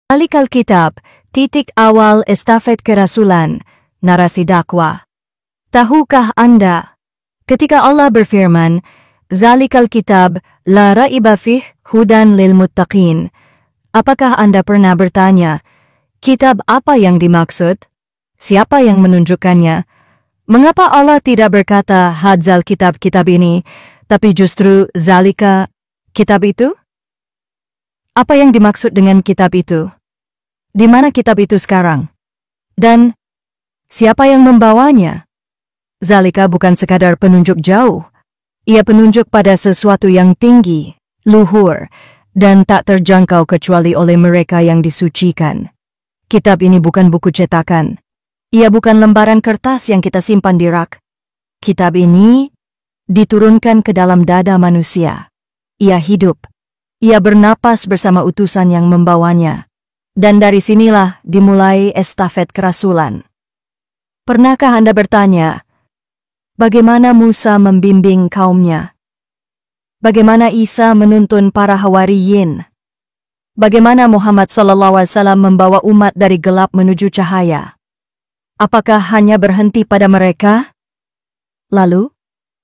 Zalikal Kitab, titik awal estafet kerasulan, narasi dakwah. Tahukah Anda, ketika Allah berfirman, Zalikal Kitab, la raiba fih, hudan lil muttaqin. Apakah Anda pernah bertanya, kitab apa yang dimaksud? Siapa yang menunjukkannya? Mengapa Allah tidak berkata hadzal kitab-kitab ini, tapi justru zalika kitab itu? Apa yang dimaksud dengan kitab itu? Di mana kitab itu sekarang? Dan siapa yang membawanya? Zalika bukan sekadar penunjuk jauh. Ia penunjuk pada sesuatu yang tinggi, luhur, dan tak terjangkau kecuali oleh mereka yang disucikan. Kitab ini bukan buku cetakan. Ia bukan lembaran kertas yang kita simpan di rak. Kitab ini diturunkan ke dalam dada manusia. Ia hidup. Ia bernapas bersama utusan yang membawanya. Dan dari sinilah dimulai estafet kerasulan. Pernahkah Anda bertanya, bagaimana Musa membimbing kaumnya? Bagaimana Isa menuntun para hawariyin? Bagaimana Muhammad SAW membawa umat dari gelap menuju cahaya? Apakah hanya berhenti pada mereka? Lalu,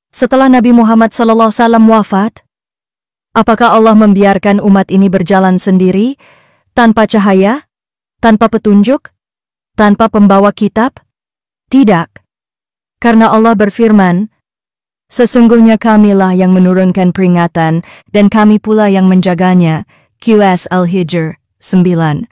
setelah Nabi Muhammad SAW wafat, apakah Allah membiarkan umat ini berjalan sendiri, tanpa cahaya, tanpa petunjuk, tanpa pembawa kitab? Tidak. Karena Allah berfirman, sesungguhnya kamilah yang menurunkan peringatan, dan kami pula yang menjaganya. QS Al-Hijr 9.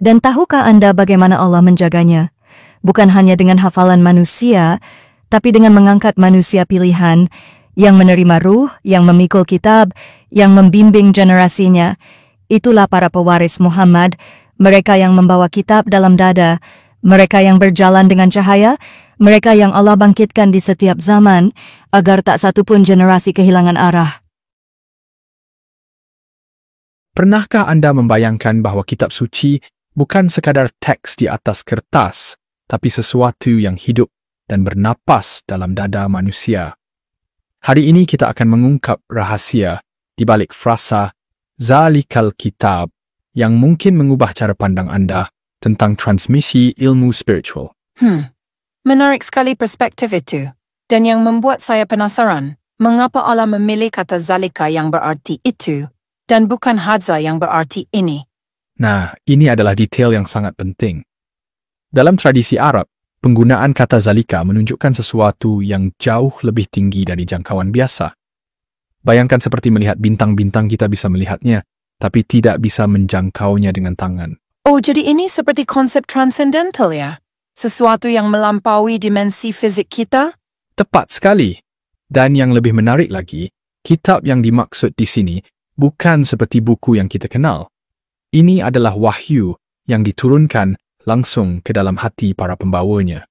Dan tahukah Anda bagaimana Allah menjaganya? Bukan hanya dengan hafalan manusia, tapi dengan mengangkat manusia pilihan, yang menerima ruh, yang memikul kitab, yang membimbing generasinya. Itulah para pewaris Muhammad, mereka yang membawa kitab dalam dada, mereka yang berjalan dengan cahaya, mereka yang Allah bangkitkan di setiap zaman, agar tak satu pun generasi kehilangan arah. Pernahkah Anda membayangkan bahwa kitab suci bukan sekadar teks di atas kertas, tapi sesuatu yang hidup dan bernapas dalam dada manusia? Hari ini kita akan mengungkap rahasia di balik frasa Zalikal Kitab yang mungkin mengubah cara pandang Anda tentang transmisi ilmu spiritual. Menarik sekali perspektif itu. Dan yang membuat saya penasaran, mengapa Allah memilih kata Zalika yang berarti itu, dan bukan Hadza yang berarti ini? Nah, ini adalah detail yang sangat penting. Dalam tradisi Arab, penggunaan kata Zalika menunjukkan sesuatu yang jauh lebih tinggi dari jangkauan biasa. Bayangkan seperti melihat bintang-bintang, kita bisa melihatnya, tapi tidak bisa menjangkaunya dengan tangan. Oh, jadi ini seperti konsep transcendental ya? Sesuatu yang melampaui dimensi fisik kita? Tepat sekali. Dan yang lebih menarik lagi, kitab yang dimaksud di sini bukan seperti buku yang kita kenal. Ini adalah wahyu yang diturunkan langsung ke dalam hati para pembawanya.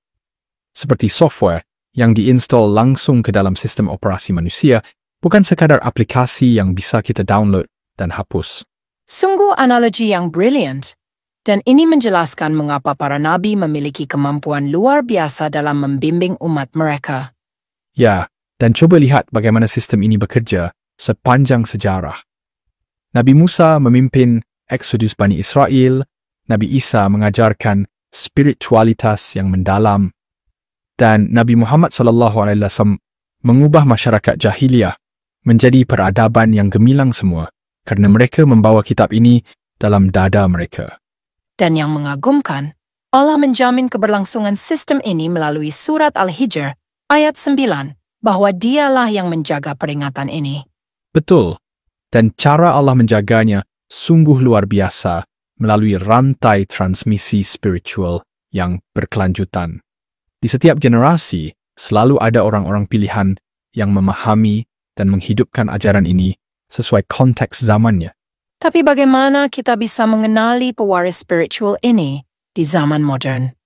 Seperti software yang diinstal langsung ke dalam sistem operasi manusia, bukan sekadar aplikasi yang bisa kita download dan hapus. Sungguh analogi yang brilliant. Dan ini menjelaskan mengapa para nabi memiliki kemampuan luar biasa dalam membimbing umat mereka. Ya, dan coba lihat bagaimana sistem ini bekerja sepanjang sejarah. Nabi Musa memimpin Eksodus Bani Israel, Nabi Isa mengajarkan spiritualitas yang mendalam, dan Nabi Muhammad SAW mengubah masyarakat jahiliyah menjadi peradaban yang gemilang semua kerana mereka membawa kitab ini dalam dada mereka. Dan yang mengagumkan, Allah menjamin keberlangsungan sistem ini melalui surat Al-Hijr ayat 9, bahwa dialah yang menjaga peringatan ini. Betul, dan cara Allah menjaganya sungguh luar biasa melalui rantai transmisi spiritual yang berkelanjutan. Di setiap generasi, selalu ada orang-orang pilihan yang memahami dan menghidupkan ajaran ini sesuai konteks zamannya. Tapi bagaimana kita bisa mengenali pewaris spiritual ini di zaman modern?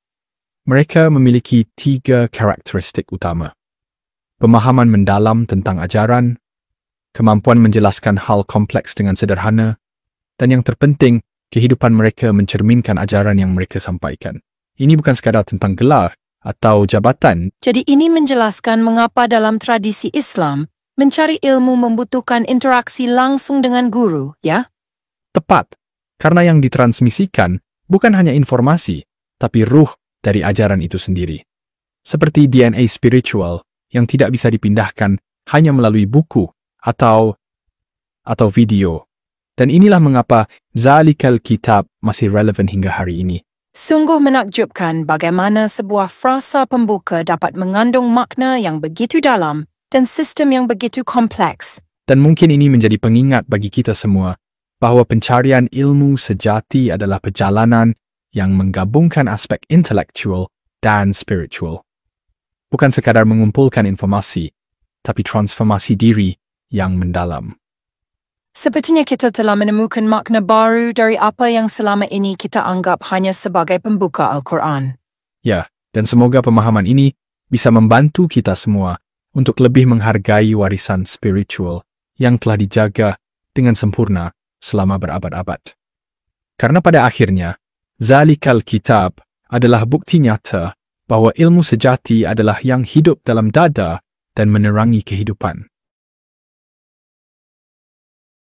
Mereka memiliki 3 karakteristik utama. Pemahaman mendalam tentang ajaran, kemampuan menjelaskan hal kompleks dengan sederhana, dan yang terpenting, kehidupan mereka mencerminkan ajaran yang mereka sampaikan. Ini bukan sekadar tentang gelar atau jabatan. Jadi ini menjelaskan mengapa dalam tradisi Islam, mencari ilmu membutuhkan interaksi langsung dengan guru, ya? Tepat. Karena yang ditransmisikan bukan hanya informasi, tapi ruh dari ajaran itu sendiri. Seperti DNA spiritual yang tidak bisa dipindahkan hanya melalui buku atau video. Dan inilah mengapa Zalikal Kitab masih relevan hingga hari ini. Sungguh menakjubkan bagaimana sebuah frasa pembuka dapat mengandung makna yang begitu dalam dan sistem yang begitu kompleks. Dan mungkin ini menjadi pengingat bagi kita semua bahawa pencarian ilmu sejati adalah perjalanan yang menggabungkan aspek intelektual dan spiritual. Bukan sekadar mengumpulkan informasi, tapi transformasi diri yang mendalam. Sepertinya kita telah menemukan makna baru dari apa yang selama ini kita anggap hanya sebagai pembuka Al-Quran. Ya, dan semoga pemahaman ini bisa membantu kita semua untuk lebih menghargai warisan spiritual yang telah dijaga dengan sempurna selama berabad-abad. Karena pada akhirnya, Zalikal Kitab adalah bukti nyata bahawa ilmu sejati adalah yang hidup dalam dada dan menerangi kehidupan.